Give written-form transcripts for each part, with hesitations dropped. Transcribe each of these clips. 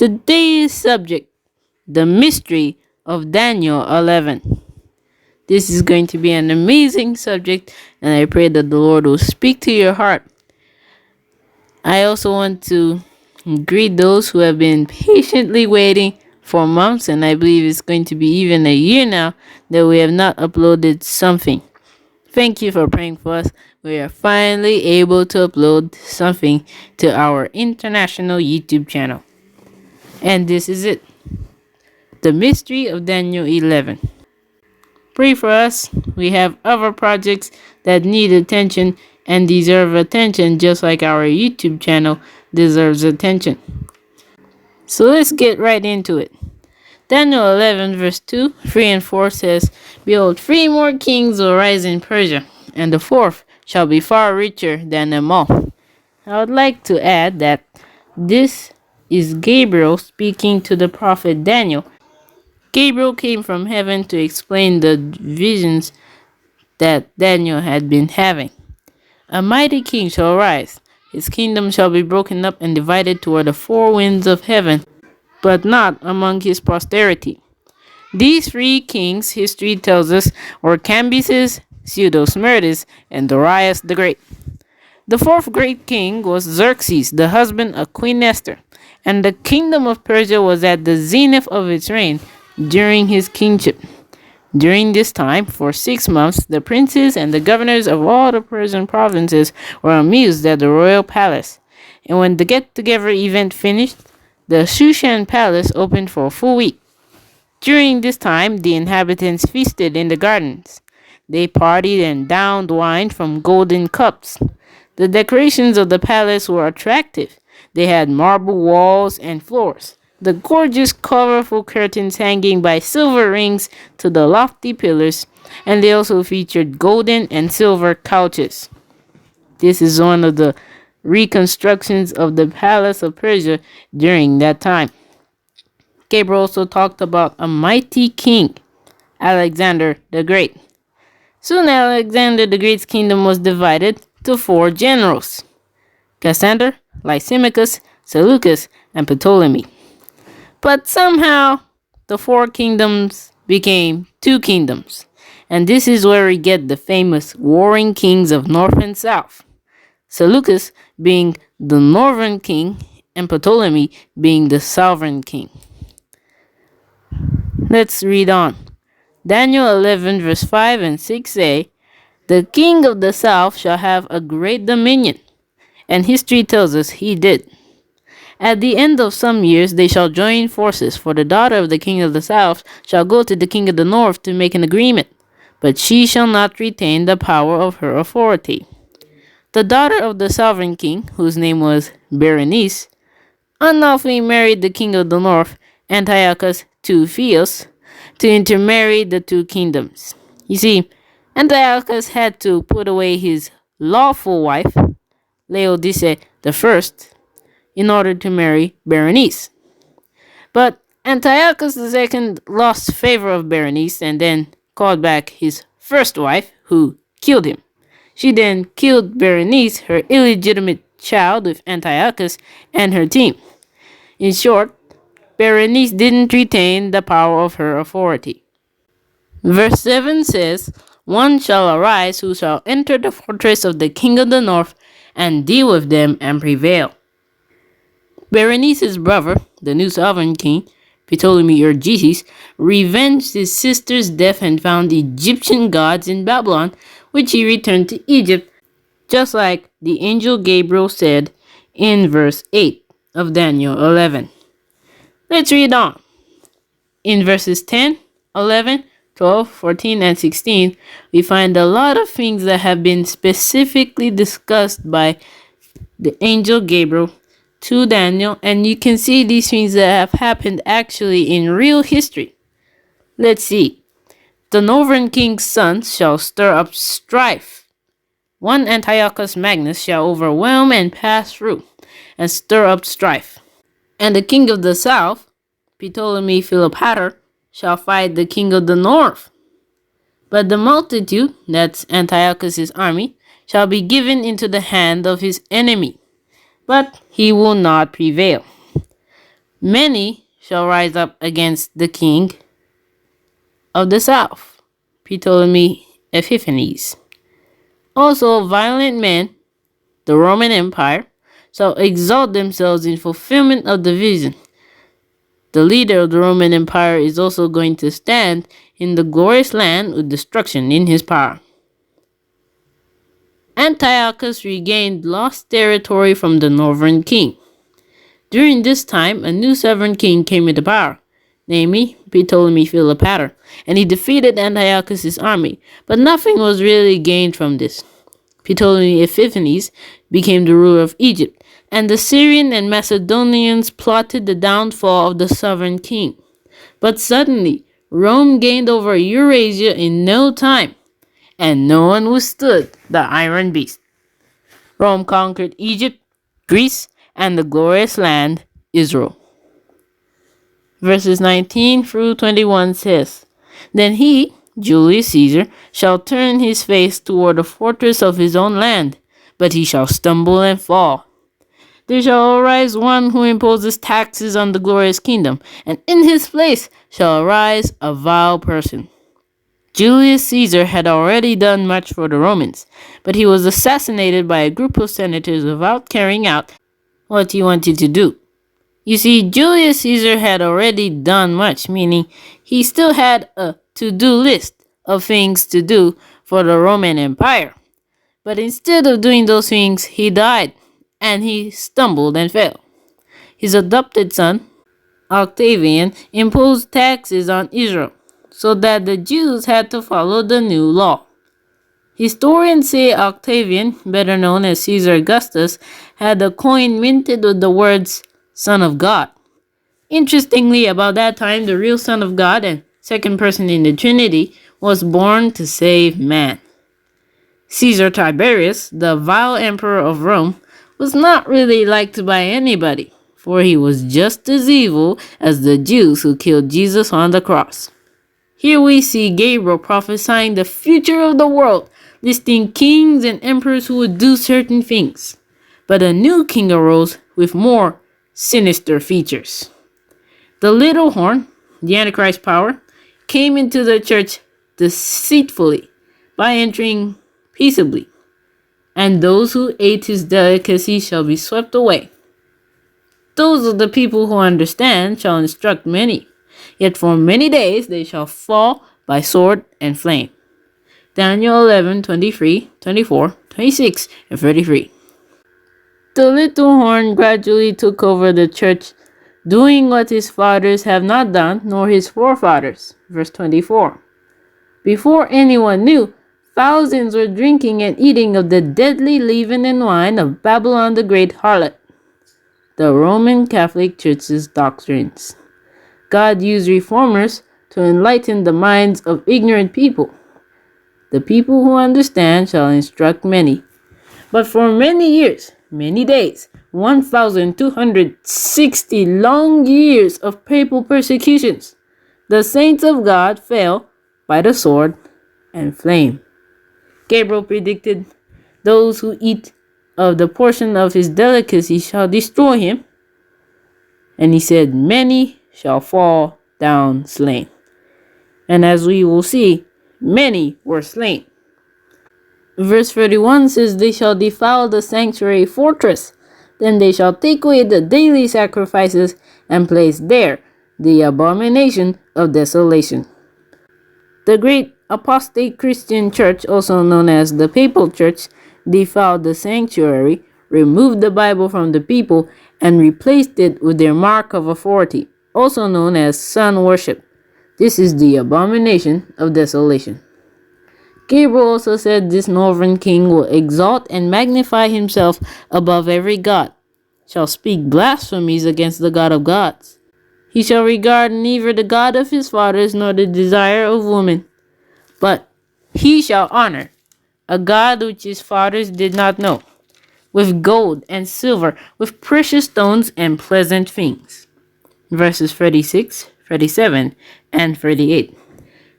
Today's subject, the mystery of Daniel 11. This is going to be an amazing subject, and I pray that the Lord will speak to your heart. I also want to greet those who have been patiently waiting for months, and I believe it's going to be even a year now that we have not uploaded something. Thank you for praying for us. We are finally able to upload something to our international YouTube channel. And this is it. The mystery of Daniel 11. Pray for us. We have other projects that need attention and deserve attention just like our YouTube channel deserves attention. So let's get right into it. Daniel 11 verse 2, 3 and 4 says, Behold, 3 more kings will rise in Persia, and the 4th shall be far richer than them all. I would like to add that this is Gabriel speaking to the prophet Daniel. Gabriel came from heaven to explain the visions that Daniel had been having. A mighty king shall rise. His kingdom shall be broken up and divided toward the 4 winds of heaven, but not among his posterity. These 3 kings, history tells us, were Cambyses, Pseudo-Smerdis, and Darius the Great. The 4th great king was Xerxes, the husband of Queen Esther, and the kingdom of Persia was at the zenith of its reign during his kingship. During this time, for 6 months, the princes and the governors of all the Persian provinces were amused at the royal palace. And when the get-together event finished, the Shushan palace opened for a full week. During this time, the inhabitants feasted in the gardens. They partied and downed wine from golden cups. The decorations of the palace were attractive. They had marble walls and floors, the gorgeous colorful curtains hanging by silver rings to the lofty pillars, and they also featured golden and silver couches. This is one of the reconstructions of the palace of Persia during that time. Gabriel also talked about a mighty king, Alexander the Great. Soon Alexander the Great's kingdom was divided to 4 generals: Cassander, Lysimachus, Seleucus, and Ptolemy. But somehow, the 4 kingdoms became 2 kingdoms, and this is where we get the famous warring kings of North and South. Seleucus being the northern king, and Ptolemy being the southern king. Let's read on. Daniel 11 verse 5 and 6 say, The king of the south shall have a great dominion, and history tells us he did. At the end of some years they shall join forces, for the daughter of the king of the south shall go to the king of the north to make an agreement, but she shall not retain the power of her authority. The daughter of the sovereign king, whose name was Berenice, unlawfully married the king of the north, Antiochus Teuphilus, to intermarry the 2 kingdoms. You see, Antiochus had to put away his lawful wife, Laodice I, in order to marry Berenice. But Antiochus II lost favor of Berenice and then called back his first wife, who killed him. She then killed Berenice, her illegitimate child, with Antiochus and her team. In short, Berenice didn't retain the power of her authority. Verse 7 says, One shall arise who shall enter the fortress of the king of the north and deal with them and prevail. Berenice's brother, the new sovereign king, Ptolemy Euergetes, revenged his sister's death and found Egyptian gods in Babylon, which he returned to Egypt, just like the angel Gabriel said in verse 8 of Daniel 11. Let's read on. In verses 10, 11, 12, 14, and 16, we find a lot of things that have been specifically discussed by the angel Gabriel to Daniel, and you can see these things that have happened actually in real history. Let's see. The northern king's sons shall stir up strife. One Antiochus Magnus shall overwhelm and pass through, and stir up strife. And the king of the south, Ptolemy Philopator, shall fight the king of the north. But the multitude, that's Antiochus' army, shall be given into the hand of his enemy, but he will not prevail. Many shall rise up against the king of the south, Ptolemy Epiphanes. Also, violent men, the Roman Empire, shall exalt themselves in fulfillment of the vision. The leader of the Roman Empire is also going to stand in the glorious land with destruction in his power. Antiochus regained lost territory from the northern king. During this time, a new sovereign king came into power, namely Ptolemy Philopator, and he defeated Antiochus' army, but nothing was really gained from this. Ptolemy Epiphanes became the ruler of Egypt, and the Syrian and Macedonians plotted the downfall of the sovereign king. But suddenly, Rome gained over Eurasia in no time, and no one withstood the Iron Beast. Rome conquered Egypt, Greece, and the glorious land, Israel. Verses 19 through 21 says, Then he, Julius Caesar, shall turn his face toward the fortress of his own land, but he shall stumble and fall. There shall arise one who imposes taxes on the glorious kingdom, and in his place shall arise a vile person. Julius Caesar had already done much for the Romans, but he was assassinated by a group of senators without carrying out what he wanted to do. You see, Julius Caesar had already done much, meaning he still had a to-do list of things to do for the Roman Empire. But instead of doing those things, he died, and he stumbled and fell. His adopted son, Octavian, imposed taxes on Israel, so that the Jews had to follow the new law. Historians say Octavian, better known as Caesar Augustus, had a coin minted with the words Son of God. Interestingly, about that time, the real Son of God and second person in the Trinity was born to save man. Caesar Tiberius, the vile emperor of Rome, was not really liked by anybody, for he was just as evil as the Jews who killed Jesus on the cross. Here we see Gabriel prophesying the future of the world, listing kings and emperors who would do certain things. But a new king arose with more sinister features. The little horn, the Antichrist power, came into the church deceitfully by entering peaceably, and those who ate his delicacy shall be swept away. Those of the people who understand shall instruct many, yet for many days they shall fall by sword and flame. Daniel 11:23, 24, 26, and 33. The little horn gradually took over the church, doing what his fathers have not done, nor his forefathers. Verse 24. Before anyone knew, thousands were drinking and eating of the deadly leaven and wine of Babylon the great harlot, the Roman Catholic Church's doctrines. God used reformers to enlighten the minds of ignorant people. The people who understand shall instruct many. But for many years, many days, 1,260 long years of papal persecutions, the saints of God fell by the sword and flame. Gabriel predicted, those who eat of the portion of his delicacy shall destroy him. And he said, many shall fall down slain. And as we will see, many were slain. Verse 31 says, they shall defile the sanctuary fortress. Then they shall take away the daily sacrifices and place there the abomination of desolation. The great apostate Christian church, also known as the Papal Church, defiled the sanctuary, removed the Bible from the people, and replaced it with their mark of authority, also known as sun worship. This is the abomination of desolation. Gabriel also said this northern king will exalt and magnify himself above every god, shall speak blasphemies against the God of gods. He shall regard neither the God of his fathers nor the desire of woman, but he shall honor a God which his fathers did not know, with gold and silver, with precious stones and pleasant things. Verses 36, 37, and 38.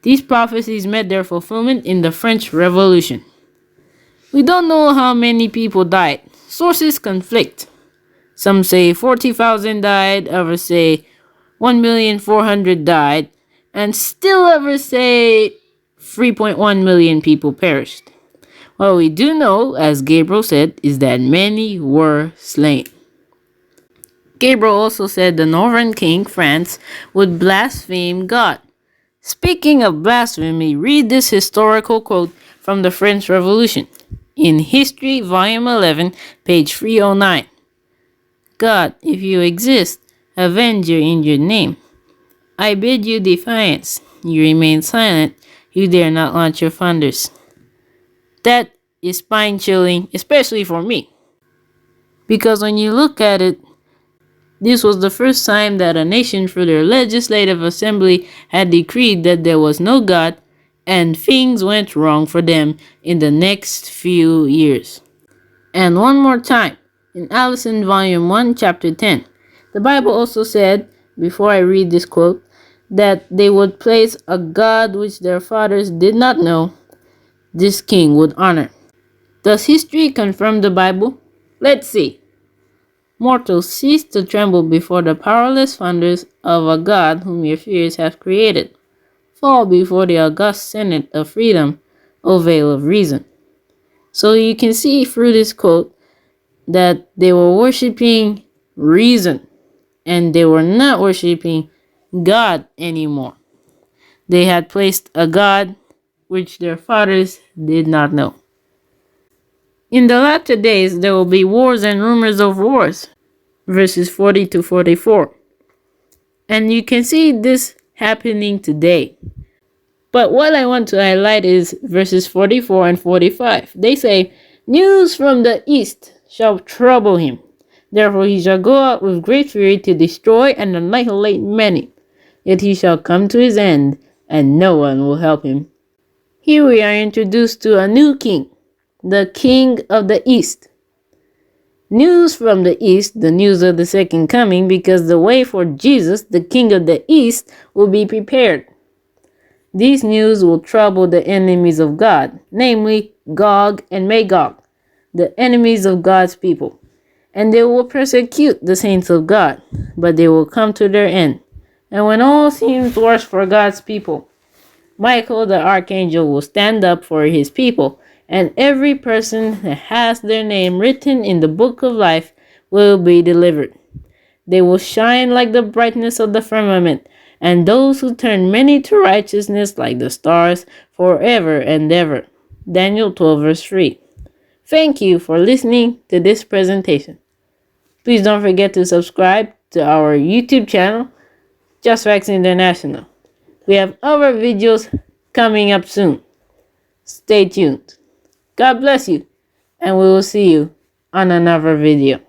These prophecies met their fulfillment in the French Revolution. We don't know how many people died. Sources conflict. Some say 40,000 died, others say 1,400,000 died, and still others say 3.1 million people perished. What we do know, as Gabriel said, is that many were slain. Gabriel also said the northern king, France, would blaspheme God. Speaking of blasphemy, read this historical quote from the French Revolution. In History, Volume 11, page 309. God, if you exist, avenge your injured name. I bid you defiance. You remain silent. You dare not launch your thunders. That is spine-chilling, especially for me. Because when you look at it, this was the first time that a nation through their legislative assembly had decreed that there was no God, and things went wrong for them in the next few years. And one more time, in Allison Volume 1, Chapter 10, the Bible also said, before I read this quote, that they would place a God which their fathers did not know, this king would honor. Does history confirm the Bible? Let's see. Mortals, cease to tremble before the powerless thunders of a God whom your fears have created. Fall before the august senate of freedom, O veil of reason. So you can see through this quote that they were worshiping reason, and they were not worshiping God anymore. They had placed a God which their fathers did not know. In the latter days there will be wars and rumors of wars. Verses 40 to 44. And you can see this happening today. But what I want to highlight is verses 44 and 45. They say, news from the east shall trouble him. Therefore he shall go out with great fury to destroy and annihilate many. Yet he shall come to his end, and no one will help him. Here we are introduced to a new king, the king of the east. News from the east, the news of the second coming, because the way for Jesus, the king of the east, will be prepared. These news will trouble the enemies of God, namely Gog and Magog, the enemies of God's people. And they will persecute the saints of God, but they will come to their end. And when all seems worse for God's people, Michael the archangel will stand up for his people, and every person that has their name written in the book of life will be delivered. They will shine like the brightness of the firmament, and those who turn many to righteousness like the stars forever and ever. Daniel 12 verse 3. Thank you for listening to this presentation. Please don't forget to subscribe to our YouTube channel, Just Facts International. We have other videos coming up soon. Stay tuned. God bless you, and we will see you on another video.